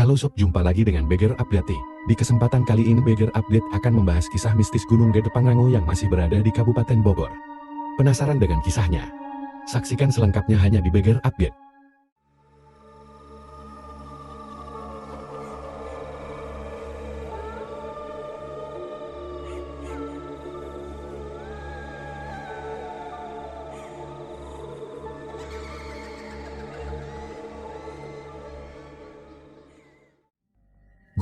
Halo sob, jumpa lagi dengan Beger Update. Di kesempatan kali ini Beger Update akan membahas kisah mistis Gunung Gede Pangrango yang masih berada di Kabupaten Bogor. Penasaran dengan kisahnya? Saksikan selengkapnya hanya di Beger Update.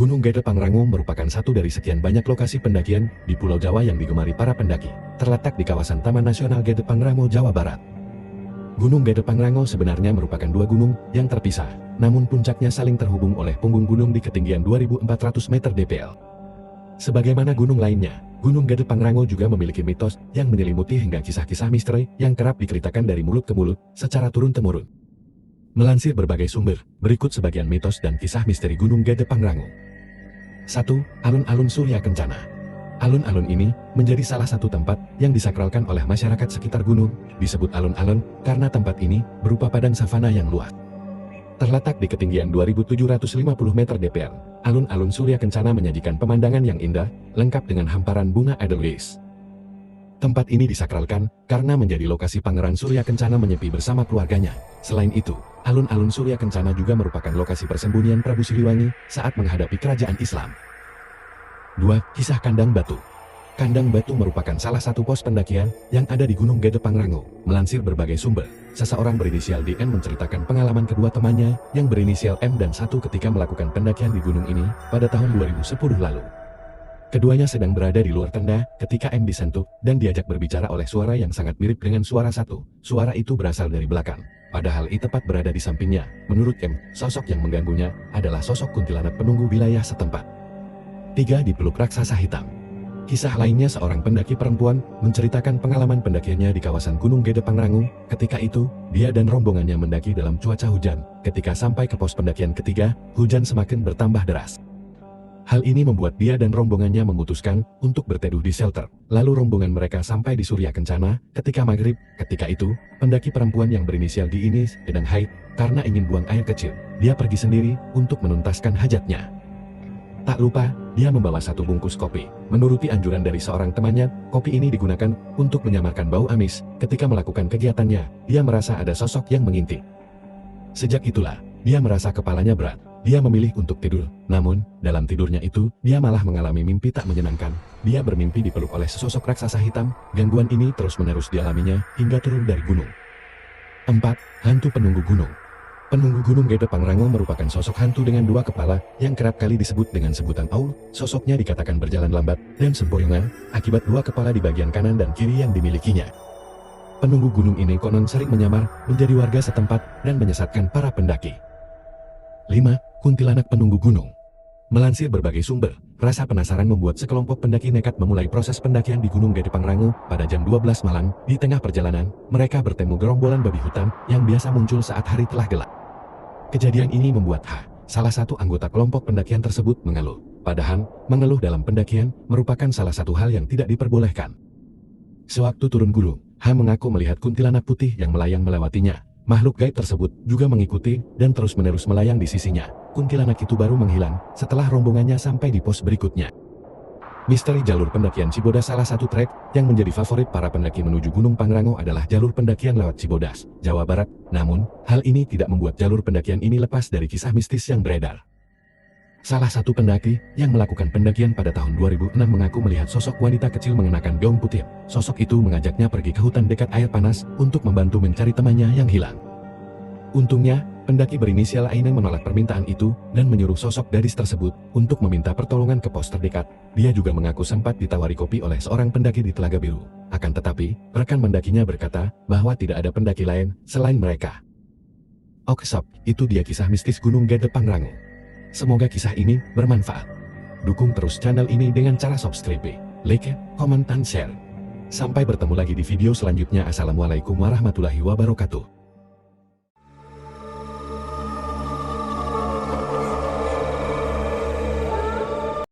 Gunung Gede Pangrango merupakan satu dari sekian banyak lokasi pendakian di Pulau Jawa yang digemari para pendaki, terletak di kawasan Taman Nasional Gede Pangrango, Jawa Barat. Gunung Gede Pangrango sebenarnya merupakan dua gunung yang terpisah, namun puncaknya saling terhubung oleh punggung gunung di ketinggian 2.400 meter dpl. Sebagaimana gunung lainnya, Gunung Gede Pangrango juga memiliki mitos yang menyelimuti hingga kisah-kisah misteri yang kerap diceritakan dari mulut ke mulut secara turun-temurun. Melansir berbagai sumber, berikut sebagian mitos dan kisah misteri Gunung Gede Pangrango. 1. Alun-alun Surya Kencana. Alun-alun ini menjadi salah satu tempat yang disakralkan oleh masyarakat sekitar gunung. Disebut alun-alun karena tempat ini berupa padang savana yang luas. Terletak di ketinggian 2.750 meter dpl, alun-alun Surya Kencana menyajikan pemandangan yang indah, lengkap dengan hamparan bunga edelweiss. Tempat ini disakralkan karena menjadi lokasi Pangeran Surya Kencana menyepi bersama keluarganya. Selain itu, alun-alun Surya Kencana juga merupakan lokasi persembunyian Prabu Siliwangi saat menghadapi kerajaan Islam. 2. Kisah Kandang Batu. Kandang Batu merupakan salah satu pos pendakian yang ada di Gunung Gede Pangrango. Melansir berbagai sumber, seseorang berinisial DN menceritakan pengalaman kedua temannya yang berinisial M dan 1 ketika melakukan pendakian di gunung ini pada tahun 2010 lalu. Keduanya sedang berada di luar tenda ketika M disentuh dan diajak berbicara oleh suara yang sangat mirip dengan suara 1. Suara itu berasal dari belakang. Padahal I tepat berada di sampingnya. Menurut M, sosok yang mengganggunya adalah sosok kuntilanak penunggu wilayah setempat. 3. Dipeluk raksasa hitam. Kisah lainnya, seorang pendaki perempuan menceritakan pengalaman pendakiannya di kawasan Gunung Gede Pangrango. Ketika itu, dia dan rombongannya mendaki dalam cuaca hujan. Ketika sampai ke pos pendakian ketiga, hujan semakin bertambah deras. Hal ini membuat dia dan rombongannya memutuskan untuk berteduh di shelter. Lalu rombongan mereka sampai di Surya Kencana ketika maghrib. Ketika itu, pendaki perempuan yang berinisial D ini sedang haid karena ingin buang air kecil. Dia pergi sendiri untuk menuntaskan hajatnya. Tak lupa, dia membawa satu bungkus kopi. Menuruti anjuran dari seorang temannya, kopi ini digunakan untuk menyamarkan bau amis. Ketika melakukan kegiatannya, dia merasa ada sosok yang mengintip. Sejak itulah, dia merasa kepalanya berat. Dia memilih untuk tidur, namun, dalam tidurnya itu, dia malah mengalami mimpi tak menyenangkan. Dia bermimpi dipeluk oleh sesosok raksasa hitam. Gangguan ini terus-menerus dialaminya, hingga turun dari gunung. 4. Hantu Penunggu Gunung. Penunggu Gunung Gede Pangrango merupakan sosok hantu dengan dua kepala, yang kerap kali disebut dengan sebutan Aul. Sosoknya dikatakan berjalan lambat, dan sempoyongan, akibat dua kepala di bagian kanan dan kiri yang dimilikinya. Penunggu gunung ini konon sering menyamar, menjadi warga setempat, dan menyesatkan para pendaki. 5. Kuntilanak Penunggu Gunung. Melansir berbagai sumber, rasa penasaran membuat sekelompok pendaki nekat memulai proses pendakian di Gunung Gede Pangrango. Pada jam 12 malam, di tengah perjalanan, mereka bertemu gerombolan babi hutan yang biasa muncul saat hari telah gelap. Kejadian ini membuat salah satu anggota kelompok pendakian tersebut mengeluh. Padahal, mengeluh dalam pendakian merupakan salah satu hal yang tidak diperbolehkan. Sewaktu turun gunung, mengaku melihat kuntilanak putih yang melayang melewatinya. Makhluk gaib tersebut juga mengikuti dan terus-menerus melayang di sisinya. Kuntilanak itu baru menghilang setelah rombongannya sampai di pos berikutnya. Misteri jalur pendakian Cibodas. Salah satu trek yang menjadi favorit para pendaki menuju Gunung Pangrango adalah jalur pendakian lewat Cibodas, Jawa Barat. Namun, hal ini tidak membuat jalur pendakian ini lepas dari kisah mistis yang beredar. Salah satu pendaki yang melakukan pendakian pada tahun 2006 mengaku melihat sosok wanita kecil mengenakan gaun putih. Sosok itu mengajaknya pergi ke hutan dekat air panas untuk membantu mencari temannya yang hilang. Untungnya, pendaki berinisial Aine menolak permintaan itu dan menyuruh sosok gadis tersebut untuk meminta pertolongan ke pos terdekat. Dia juga mengaku sempat ditawari kopi oleh seorang pendaki di Telaga Biru. Akan tetapi, rekan pendakinya berkata bahwa tidak ada pendaki lain selain mereka. Oke sob, itu dia kisah mistis Gunung Gede Pangrango. Semoga kisah ini bermanfaat. Dukung terus channel ini dengan cara subscribe, like, komen, dan share. Sampai bertemu lagi di video selanjutnya. Assalamualaikum warahmatullahi wabarakatuh.